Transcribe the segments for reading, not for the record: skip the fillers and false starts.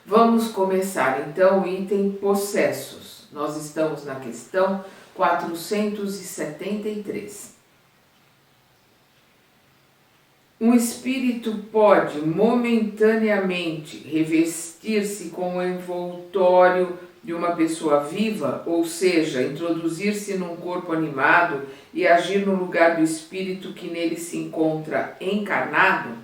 Vamos começar então o item possessos. Nós estamos na questão 473. Um espírito pode momentaneamente revestir-se com o envoltório de uma pessoa viva, ou seja, introduzir-se num corpo animado e agir no lugar do espírito que nele se encontra encarnado?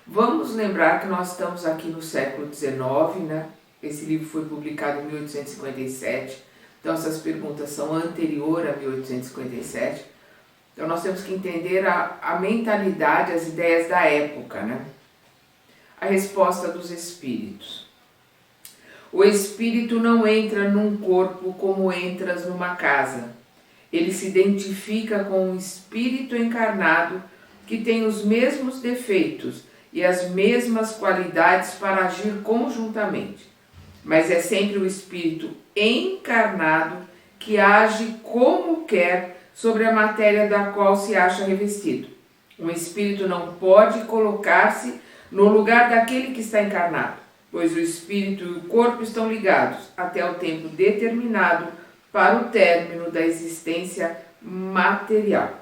Vamos lembrar que nós estamos aqui no século XIX, né? Esse livro foi publicado em 1857, então essas perguntas são anteriores a 1857. Então nós temos que entender a mentalidade, as ideias da época, né? A resposta dos espíritos. O espírito não entra num corpo como entras numa casa. Ele se identifica com um espírito encarnado que tem os mesmos defeitos e as mesmas qualidades para agir conjuntamente. Mas é sempre o espírito encarnado que age como quer sobre a matéria da qual se acha revestido. Um espírito não pode colocar-se no lugar daquele que está encarnado, pois o espírito e o corpo estão ligados até o tempo determinado para o término da existência material.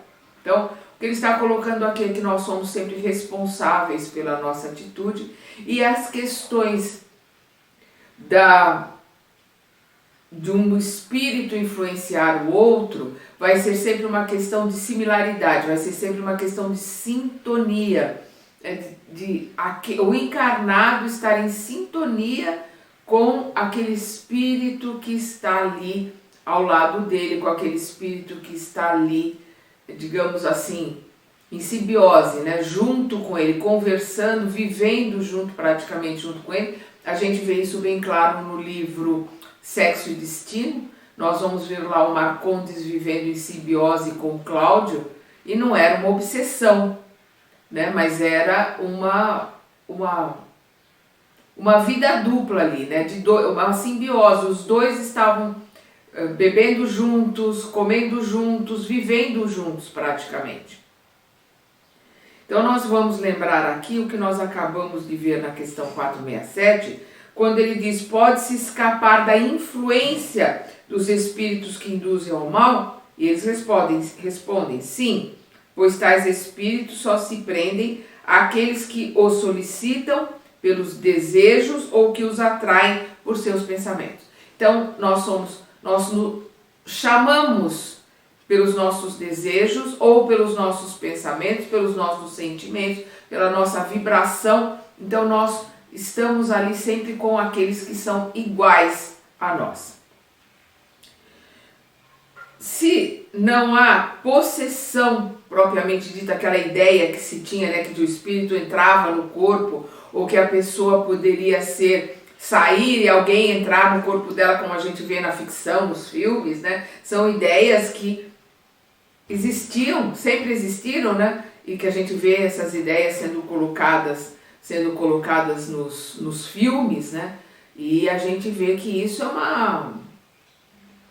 Então, o que ele está colocando aqui é que nós somos sempre responsáveis pela nossa atitude e as questões de um espírito influenciar o outro vai ser sempre uma questão de similaridade, vai ser sempre uma questão de sintonia, o encarnado estar em sintonia com aquele espírito que está ali ao lado dele, com aquele espírito que está ali, digamos assim, em simbiose, né? Junto com ele, conversando, vivendo praticamente junto com ele. A gente vê isso bem claro no livro Sexo e Destino. Nós vamos ver lá o Marcondes vivendo em simbiose com Cláudio, e não era uma obsessão, né? Mas era uma vida dupla ali, né? Uma simbiose. Os dois estavam bebendo juntos, comendo juntos, vivendo juntos praticamente. Então nós vamos lembrar aqui o que nós acabamos de ver na questão 467, quando ele diz: pode-se escapar da influência dos espíritos que induzem ao mal? E eles respondem sim, pois tais espíritos só se prendem àqueles que os solicitam pelos desejos ou que os atraem por seus pensamentos. Então nós nos chamamos pelos nossos desejos ou pelos nossos pensamentos, pelos nossos sentimentos, pela nossa vibração. Então nós estamos ali sempre com aqueles que são iguais a nós. Se não há possessão propriamente dita, aquela ideia que se tinha, né, que o espírito entrava no corpo, ou que a pessoa poderia sair e alguém entrar no corpo dela, como a gente vê na ficção, nos filmes, né? São ideias que existiam, sempre existiram, né? E que a gente vê essas ideias sendo colocadas nos filmes, né? E a gente vê que isso é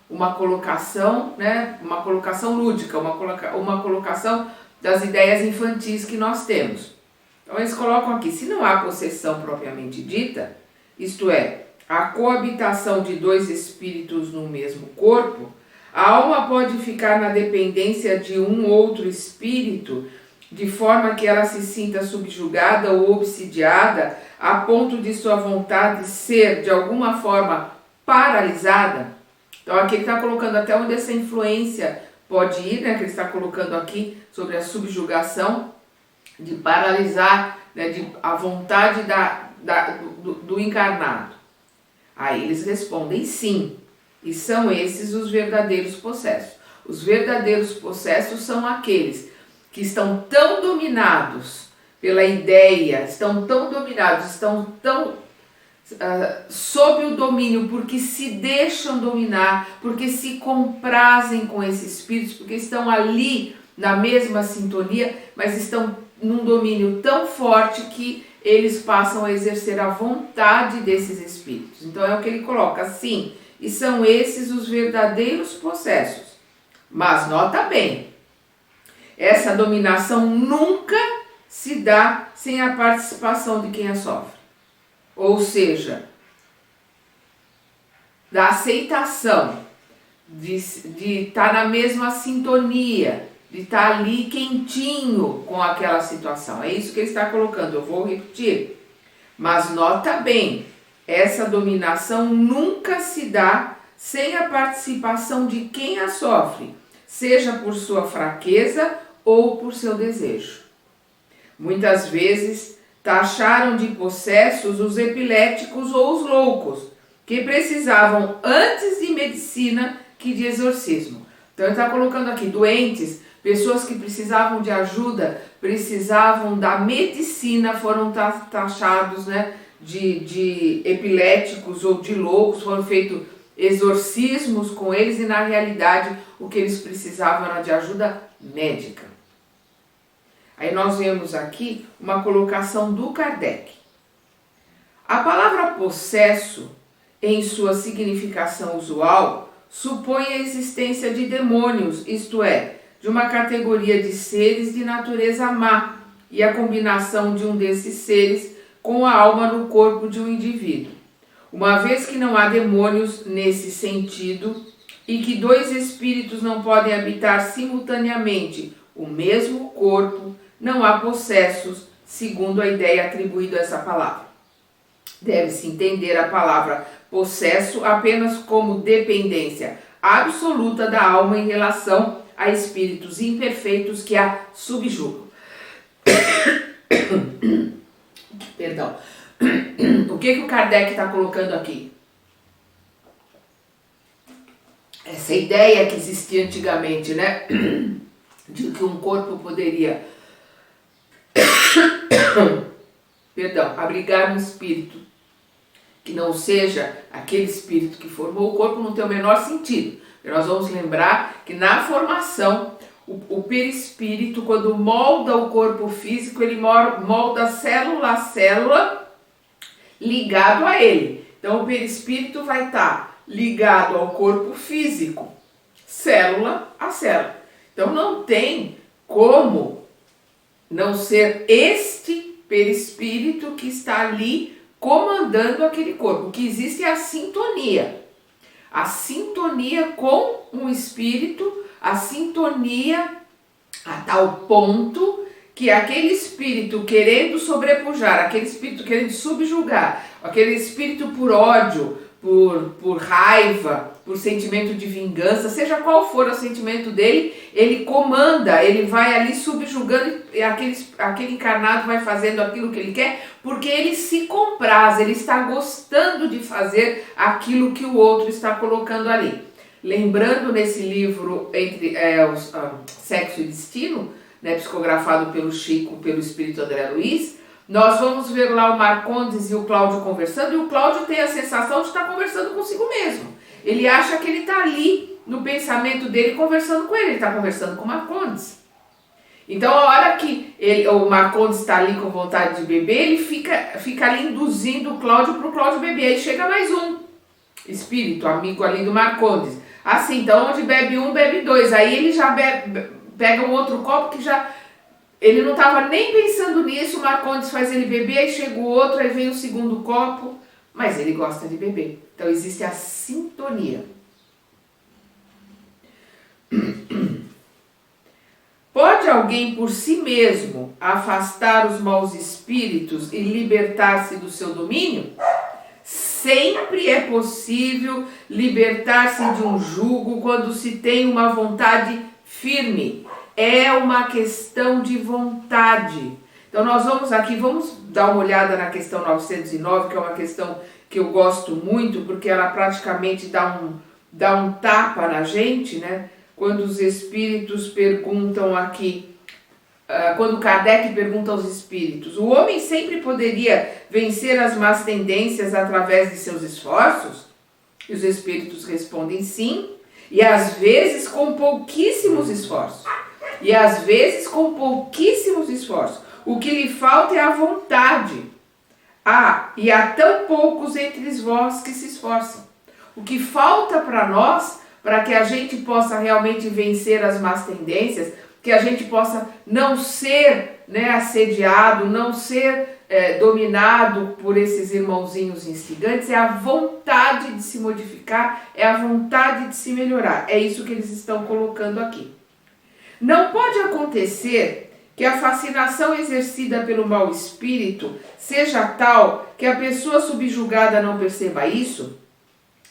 uma colocação, né? Uma colocação lúdica, uma colocação das ideias infantis que nós temos. Então eles colocam aqui: se não há possessão propriamente dita, isto é, a coabitação de dois espíritos no mesmo corpo, a alma pode ficar na dependência de um outro espírito, de forma que ela se sinta subjugada ou obsidiada, a ponto de sua vontade ser, de alguma forma, paralisada. Então aqui ele está colocando até onde essa influência pode ir, né? Que ele está colocando aqui sobre a subjugação, de paralisar, né, a vontade do encarnado. Aí eles respondem sim, e são esses os verdadeiros possessos. Os verdadeiros possessos são aqueles que estão tão dominados pela ideia, estão tão sob o domínio, porque se deixam dominar, porque se comprazem com esses espíritos, porque estão ali na mesma sintonia, mas estão num domínio tão forte que eles passam a exercer a vontade desses espíritos. Então é o que ele coloca, sim, e são esses os verdadeiros possessos. Mas nota bem, essa dominação nunca se dá sem a participação de quem a sofre. ou seja, da aceitação, de estar na mesma sintonia, de estar ali quentinho com aquela situação. É isso que ele está colocando, eu vou repetir. Mas nota bem, essa dominação nunca se dá sem a participação de quem a sofre, seja por sua fraqueza ou por seu desejo. Muitas vezes taxaram de possessos os epiléticos ou os loucos, que precisavam antes de medicina que de exorcismo. Então ele está colocando aqui doentes, pessoas que precisavam de ajuda, precisavam da medicina, foram taxados, né, de epiléticos ou de loucos, foram feitos exorcismos com eles e na realidade o que eles precisavam era de ajuda médica. Aí nós vemos aqui uma colocação do Kardec. A palavra possesso, em sua significação usual, supõe a existência de demônios, isto é, de uma categoria de seres de natureza má e a combinação de um desses seres com a alma no corpo de um indivíduo. Uma vez que não há demônios nesse sentido e que dois espíritos não podem habitar simultaneamente o mesmo corpo, não há possessos, segundo a ideia atribuída a essa palavra. Deve-se entender a palavra possesso apenas como dependência absoluta da alma em relação a espíritos imperfeitos que a subjugam. Perdão. O que o Kardec está colocando aqui? Essa ideia que existia antigamente, né? De que um corpo poderia abrigar um espírito que não seja aquele espírito que formou o corpo, não tem o menor sentido. E nós vamos lembrar que na formação, o perispírito, quando molda o corpo físico, ele molda célula a célula ligado a ele. Então o perispírito vai estar ligado ao corpo físico, célula a célula. Então não tem como não ser este perispírito que está ali comandando aquele corpo. O que existe é a sintonia. A sintonia com um espírito, a sintonia a tal ponto que aquele espírito querendo sobrepujar, aquele espírito querendo subjugar, aquele espírito por ódio, por raiva, por sentimento de vingança, seja qual for o sentimento dele, ele comanda, ele vai ali subjugando e aquele encarnado vai fazendo aquilo que ele quer, porque ele se compraz, ele está gostando de fazer aquilo que o outro está colocando ali. Lembrando nesse livro entre Sexo e Destino, né, psicografado pelo Chico, pelo espírito André Luiz, nós vamos ver lá o Marcondes e o Cláudio conversando, e o Cláudio tem a sensação de estar conversando consigo mesmo. Ele acha que ele está ali, no pensamento dele, conversando com ele está conversando com o Marcondes. Então, a hora que o Marcondes está ali com vontade de beber, ele fica ali induzindo o Cláudio para o Cláudio beber. Aí chega mais um espírito, amigo ali do Marcondes. Assim, então, onde bebe um, bebe dois. Aí ele já pega um outro copo que já... Ele não estava nem pensando nisso, o Marcondes faz ele beber, aí chega o outro, aí vem o segundo copo, mas ele gosta de beber. Então existe a sintonia. Pode alguém por si mesmo afastar os maus espíritos e libertar-se do seu domínio? Sempre é possível libertar-se de um jugo quando se tem uma vontade firme. É uma questão de vontade. Então nós vamos dar uma olhada na questão 909, que é uma questão que eu gosto muito, porque ela praticamente dá um tapa na gente, né? Quando os espíritos perguntam aqui, quando Kardec pergunta aos espíritos, o homem sempre poderia vencer as más tendências através de seus esforços? E os espíritos respondem sim, e às vezes com pouquíssimos esforços. E às vezes com pouquíssimos esforços. O que lhe falta é a vontade. E há tão poucos entre vós que se esforçam. O que falta para nós, para que a gente possa realmente vencer as más tendências, que a gente possa não ser, né, assediado, não ser dominado por esses irmãozinhos instigantes, é a vontade de se modificar, é a vontade de se melhorar. É isso que eles estão colocando aqui. Não pode acontecer que a fascinação exercida pelo mau espírito seja tal que a pessoa subjugada não perceba isso?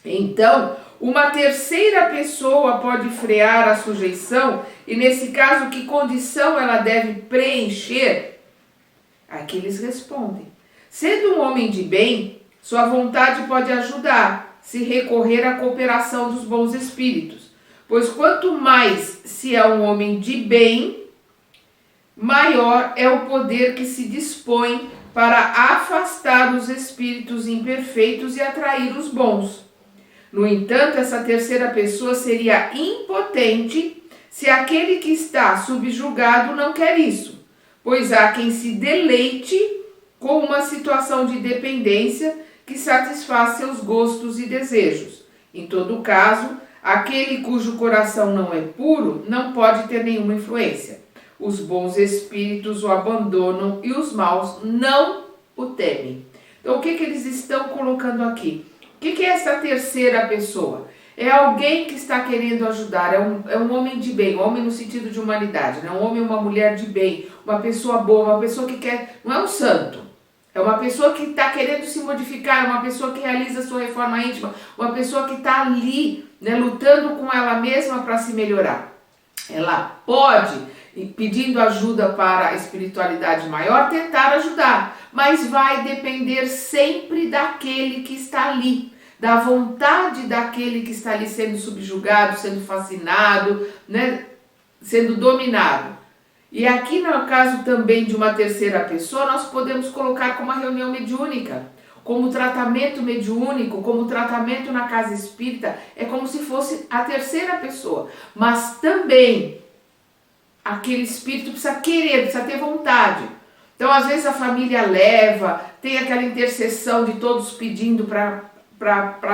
Então, uma terceira pessoa pode frear a sujeição e, nesse caso, que condição ela deve preencher? Aqui eles respondem: sendo um homem de bem, sua vontade pode ajudar, se recorrer à cooperação dos bons espíritos, pois quanto mais se é um homem de bem, maior é o poder que se dispõe para afastar os espíritos imperfeitos e atrair os bons. No entanto, essa terceira pessoa seria impotente se aquele que está subjugado não quer isso, pois há quem se deleite com uma situação de dependência que satisfaz seus gostos e desejos. Em todo caso, aquele cujo coração não é puro não pode ter nenhuma influência. Os bons espíritos o abandonam e os maus não o temem. Então, o que eles estão colocando aqui? O que é essa terceira pessoa? É alguém que está querendo ajudar, é um homem de bem, homem no sentido de humanidade, né? Um homem e uma mulher de bem, uma pessoa boa, uma pessoa que quer, não é um santo, é uma pessoa que está querendo se modificar, uma pessoa que realiza a sua reforma íntima, uma pessoa que está ali, né, lutando com ela mesma para se melhorar. Ela pode, pedindo ajuda para a espiritualidade maior, tentar ajudar, mas vai depender sempre daquele que está ali, da vontade daquele que está ali sendo subjugado, sendo fascinado, né, sendo dominado. E aqui no caso também de uma terceira pessoa, nós podemos colocar como uma reunião mediúnica, como tratamento mediúnico, como tratamento na casa espírita, é como se fosse a terceira pessoa, mas também aquele espírito precisa querer, precisa ter vontade. Então, às vezes a família leva, tem aquela intercessão de todos pedindo para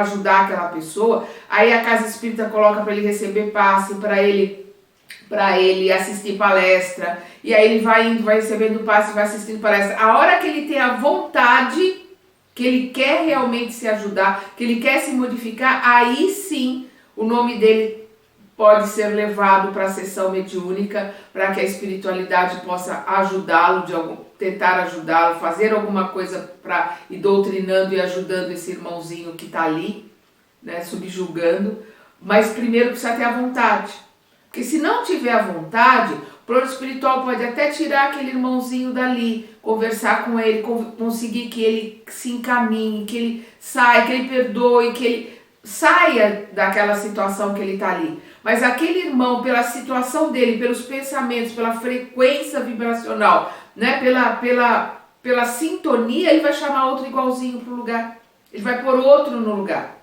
ajudar aquela pessoa, aí a casa espírita coloca para ele receber passe, para ele assistir palestra, e aí ele vai indo, vai recebendo passe, vai assistindo palestra. A hora que ele tem a vontade, que ele quer realmente se ajudar, que ele quer se modificar, aí sim o nome dele pode ser levado para a sessão mediúnica, para que a espiritualidade possa ajudá-lo, tentar ajudá-lo, fazer alguma coisa para ir doutrinando e ajudando esse irmãozinho que está ali, né, subjugando. Mas primeiro precisa ter a vontade, porque se não tiver a vontade, o plano espiritual pode até tirar aquele irmãozinho dali, conversar com ele, conseguir que ele se encaminhe, que ele saia, que ele perdoe, que ele saia daquela situação que ele está ali. Mas aquele irmão, pela situação dele, pelos pensamentos, pela frequência vibracional, né, pela sintonia, ele vai chamar outro igualzinho para o lugar. Ele vai pôr outro no lugar.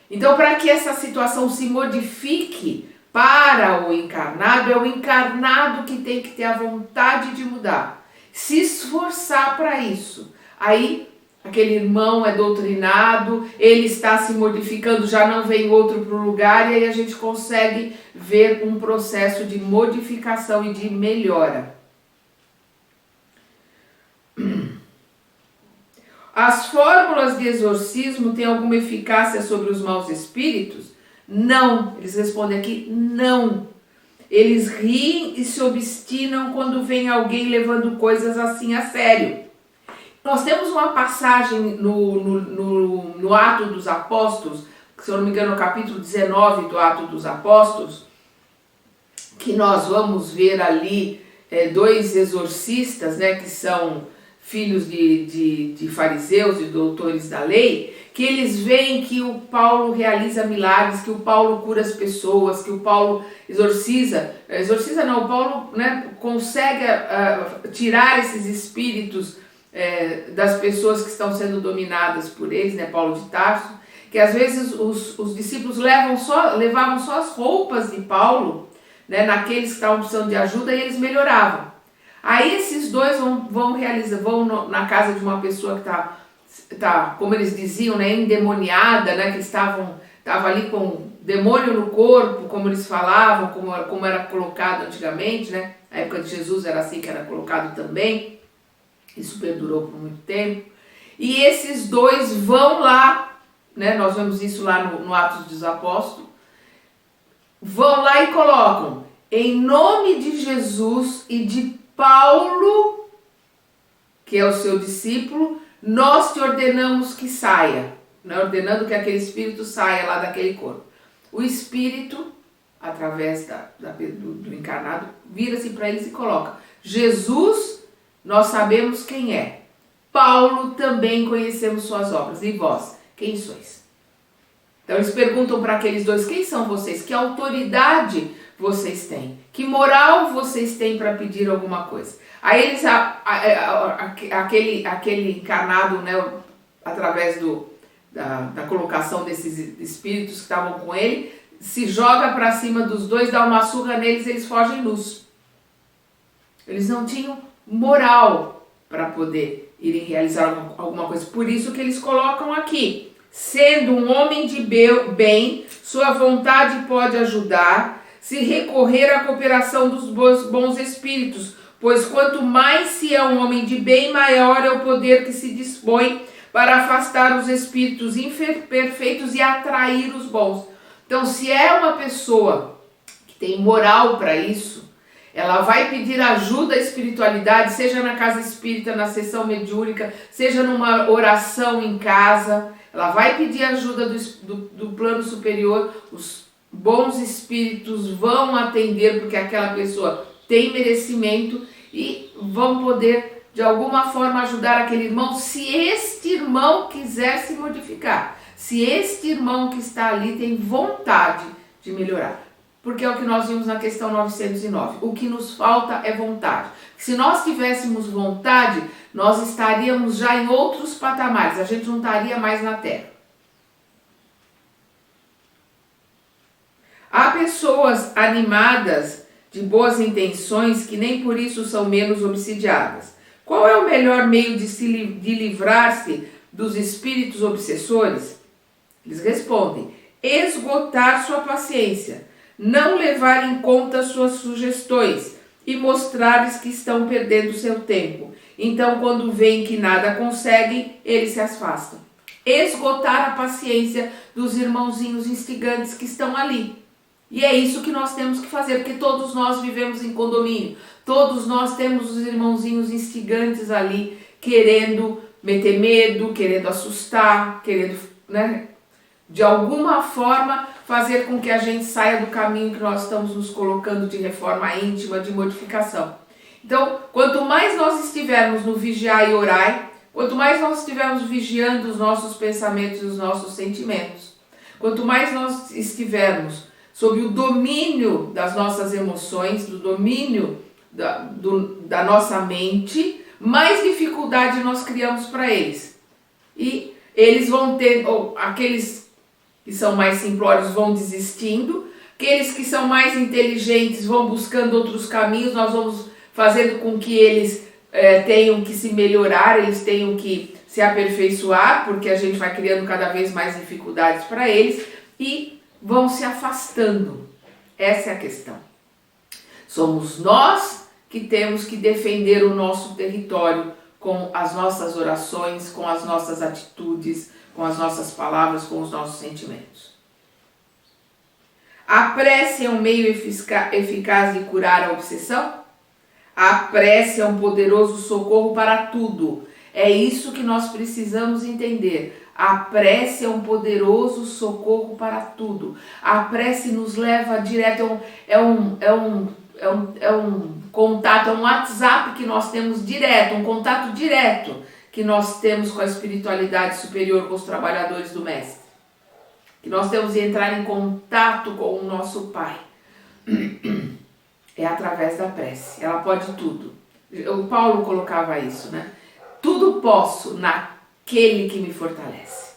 Então, para que essa situação se modifique para o encarnado, é o encarnado que tem que ter a vontade de mudar. Se esforçar para isso. Aí, aquele irmão é doutrinado, ele está se modificando, já não vem outro para o lugar, e aí a gente consegue ver um processo de modificação e de melhora. As fórmulas de exorcismo têm alguma eficácia sobre os maus espíritos? Não. Eles respondem aqui, não. Eles riem e se obstinam quando vem alguém levando coisas assim a sério. Nós temos uma passagem no Ato dos Apóstolos, que, se eu não me engano, no capítulo 19 do Ato dos Apóstolos, que nós vamos ver ali dois exorcistas, né, que são filhos de fariseus e doutores da lei, que eles veem que o Paulo realiza milagres, que o Paulo cura as pessoas, que o Paulo o Paulo, né, consegue tirar esses espíritos das pessoas que estão sendo dominadas por eles, né, Paulo de Tarso, que às vezes os discípulos levavam só as roupas de Paulo, né, naqueles que estavam precisando de ajuda, e eles melhoravam. Aí esses dois vão na casa de uma pessoa que tá, como eles diziam, né, endemoniada, né, que estava ali com demônio no corpo, como eles falavam, como era colocado antigamente, né, na época de Jesus era assim que era colocado também. Isso perdurou por muito tempo. E esses dois vão lá, né? Nós vemos isso lá no Atos dos Apóstolos, vão lá e colocam, em nome de Jesus e de Paulo, que é o seu discípulo, nós te ordenamos que saia, né? Ordenando que aquele espírito saia lá daquele corpo. O espírito, através do encarnado, vira-se para eles e coloca, Jesus, nós sabemos quem é. Paulo, também conhecemos suas obras. E vós, quem sois? Então eles perguntam para aqueles dois, quem são vocês? Que autoridade vocês têm? Que moral vocês têm para pedir alguma coisa? Aí eles, aquele encarnado, né, através da colocação desses espíritos que estavam com ele, se joga para cima dos dois, dá uma surra neles, eles fogem nus. Eles não tinham moral para poder irem realizar alguma coisa. Por isso que eles colocam aqui, sendo um homem de bem, sua vontade pode ajudar, se recorrer à cooperação dos bons espíritos, pois quanto mais se é um homem de bem, maior é o poder que se dispõe para afastar os espíritos imperfeitos e atrair os bons. Então, se é uma pessoa que tem moral para isso, ela vai pedir ajuda à espiritualidade, seja na casa espírita, na sessão mediúnica, seja numa oração em casa, ela vai pedir ajuda do plano superior, os bons espíritos vão atender, porque aquela pessoa tem merecimento e vão poder, de alguma forma, ajudar aquele irmão, se este irmão quiser se modificar, se este irmão que está ali tem vontade de melhorar. Porque é o que nós vimos na questão 909. O que nos falta é vontade. Se nós tivéssemos vontade, nós estaríamos já em outros patamares. A gente não estaria mais na Terra. Há pessoas animadas de boas intenções que nem por isso são menos obsidiadas. Qual é o melhor meio de livrar-se dos espíritos obsessores? Eles respondem, esgotar sua paciência, não levar em conta suas sugestões e mostrar-lhes que estão perdendo seu tempo. Então, quando veem que nada conseguem, eles se afastam. Esgotar a paciência dos irmãozinhos instigantes que estão ali. E é isso que nós temos que fazer, porque todos nós vivemos em condomínio. Todos nós temos os irmãozinhos instigantes ali, querendo meter medo, querendo assustar, querendo, né, de alguma forma fazer com que a gente saia do caminho que nós estamos nos colocando de reforma íntima, de modificação. Então, quanto mais nós estivermos no vigiar e orar, quanto mais nós estivermos vigiando os nossos pensamentos e os nossos sentimentos, quanto mais nós estivermos sob o domínio das nossas emoções, do domínio da nossa mente, mais dificuldade nós criamos para eles. E eles vão ter, ou aqueles que são mais simplórios vão desistindo, aqueles que são mais inteligentes vão buscando outros caminhos, nós vamos fazendo com que eles tenham que se melhorar, eles tenham que se aperfeiçoar, porque a gente vai criando cada vez mais dificuldades para eles e vão se afastando. Essa é a questão. Somos nós que temos que defender o nosso território com as nossas orações, com as nossas atitudes, com as nossas palavras, com os nossos sentimentos. A prece é um meio eficaz de curar a obsessão? A prece é um poderoso socorro para tudo. É isso que nós precisamos entender. A prece é um poderoso socorro para tudo. A prece nos leva direto, é um contato, é um WhatsApp que nós temos direto, um contato direto que nós temos com a espiritualidade superior, com os trabalhadores do Mestre. Que nós temos de entrar em contato com o nosso Pai. É através da prece. Ela pode tudo. O Paulo colocava isso, né? Tudo posso naquele que me fortalece.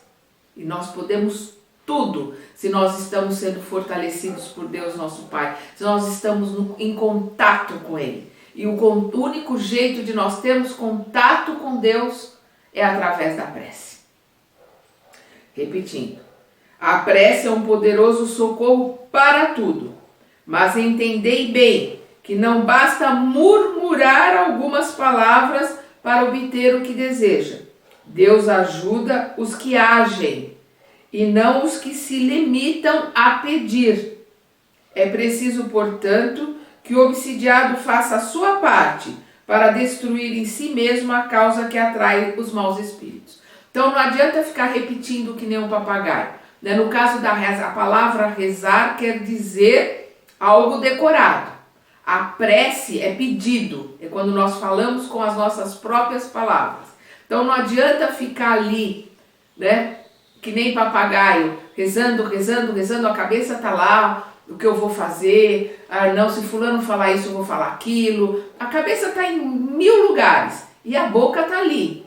E nós podemos tudo se nós estamos sendo fortalecidos por Deus, nosso Pai. Se nós estamos em contato com Ele. E o único jeito de nós termos contato com Deus é através da prece. Repetindo. A prece é um poderoso socorro para tudo. Mas entendei bem que não basta murmurar algumas palavras para obter o que deseja. Deus ajuda os que agem e não os que se limitam a pedir. É preciso, portanto, que o obsidiado faça a sua parte para destruir em si mesmo a causa que atrai os maus espíritos. Então não adianta ficar repetindo que nem um papagaio. No caso da reza, a palavra rezar quer dizer algo decorado. A prece é pedido, é quando nós falamos com as nossas próprias palavras. Então não adianta ficar ali, que nem papagaio, rezando, a cabeça está lá, o que eu vou fazer, não, se fulano falar isso eu vou falar aquilo. A cabeça está em 1000 lugares e a boca está ali,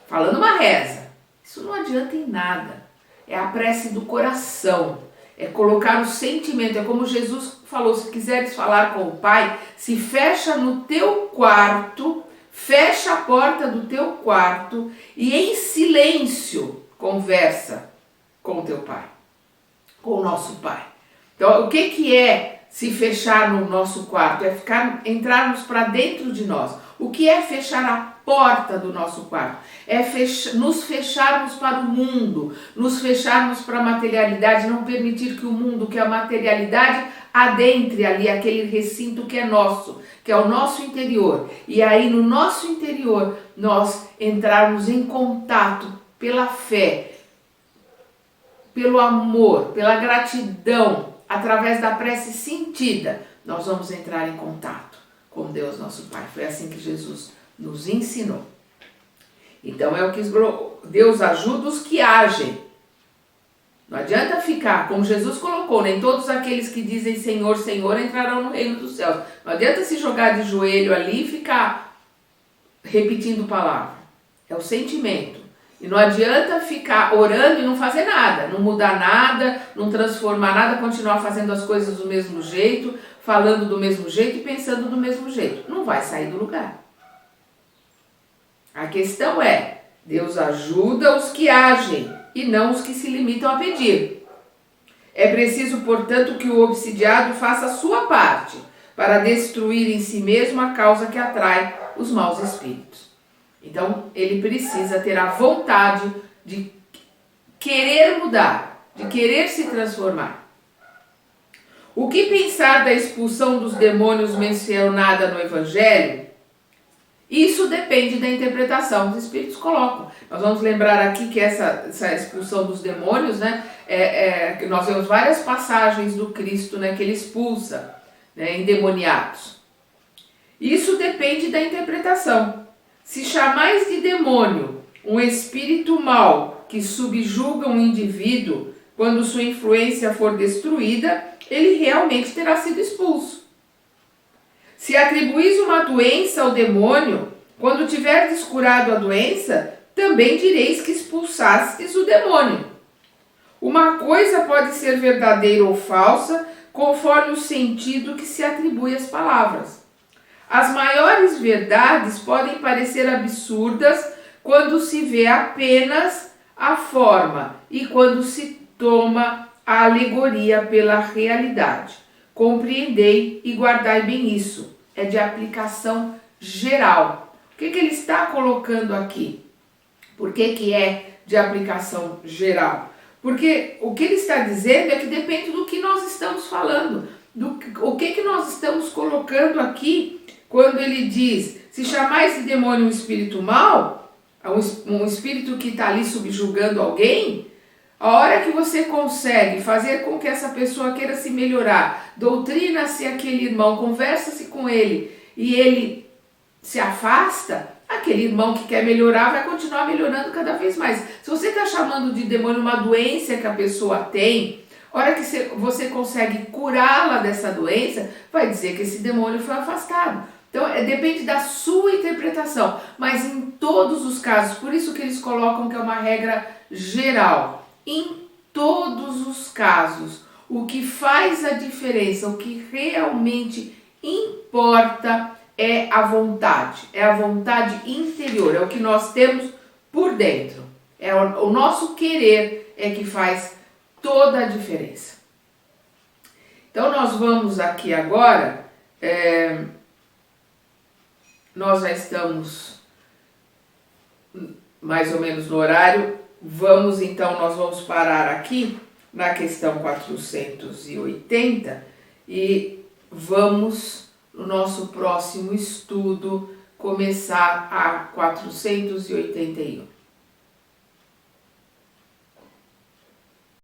falando uma reza. Isso não adianta em nada. É a prece do coração, é colocar o sentimento. É como Jesus falou, se quiseres falar com o Pai, se fecha no teu quarto, fecha a porta do teu quarto e em silêncio conversa com o teu Pai, com o nosso Pai. Então, o que é se fechar no nosso quarto? É entrarmos para dentro de nós. O que é fechar a porta do nosso quarto? É nos fecharmos para o mundo, nos fecharmos para a materialidade, não permitir que o mundo, que a materialidade adentre ali aquele recinto que é nosso, que é o nosso interior. E aí no nosso interior nós entrarmos em contato pela fé, pelo amor, pela gratidão, através da prece sentida, nós vamos entrar em contato com Deus nosso Pai. Foi assim que Jesus nos ensinou. Então é o que Deus ajuda os que agem. Não adianta ficar, como Jesus colocou, nem todos aqueles que dizem Senhor, Senhor entrarão no reino dos céus. Não adianta se jogar de joelho ali e ficar repetindo palavra. É o sentimento. E não adianta ficar orando e não fazer nada, não mudar nada, não transformar nada, continuar fazendo as coisas do mesmo jeito, falando do mesmo jeito e pensando do mesmo jeito. Não vai sair do lugar. A questão é, Deus ajuda os que agem e não os que se limitam a pedir. É preciso, portanto, que o obsidiado faça a sua parte para destruir em si mesmo a causa que atrai os maus espíritos. Então, ele precisa ter a vontade de querer mudar, de querer se transformar. O que pensar da expulsão dos demônios mencionada no Evangelho? Isso depende da interpretação que os Espíritos colocam. Nós vamos lembrar aqui que essa expulsão dos demônios, que nós vemos várias passagens do Cristo, que ele expulsa endemoniados. Isso depende da interpretação. Se chamais de demônio um espírito mau que subjuga um indivíduo, quando sua influência for destruída, ele realmente terá sido expulso. Se atribuís uma doença ao demônio, quando tiverdes curado a doença, também direis que expulsastes o demônio. Uma coisa pode ser verdadeira ou falsa, conforme o sentido que se atribui às palavras. As maiores verdades podem parecer absurdas quando se vê apenas a forma e quando se toma a alegoria pela realidade. Compreendei e guardai bem isso. É de aplicação geral. O que ele está colocando aqui? Por que é de aplicação geral? Porque o que ele está dizendo é que depende do que nós estamos falando. O que nós estamos colocando aqui quando ele diz, se chamais de demônio um espírito mau, um espírito que está ali subjugando alguém, a hora que você consegue fazer com que essa pessoa queira se melhorar, doutrina-se aquele irmão, conversa-se com ele e ele se afasta, aquele irmão que quer melhorar vai continuar melhorando cada vez mais. Se você está chamando de demônio uma doença que a pessoa tem, a hora que você consegue curá-la dessa doença, vai dizer que esse demônio foi afastado. Então, depende da sua interpretação, mas em todos os casos, por isso que eles colocam que é uma regra geral. Em todos os casos, o que faz a diferença, o que realmente importa é a vontade interior, é o que nós temos por dentro. É o nosso querer é que faz toda a diferença. Então, nós vamos aqui agora... Nós já estamos mais ou menos no horário. Nós vamos parar aqui na questão 480 e vamos, no nosso próximo estudo, começar a 481.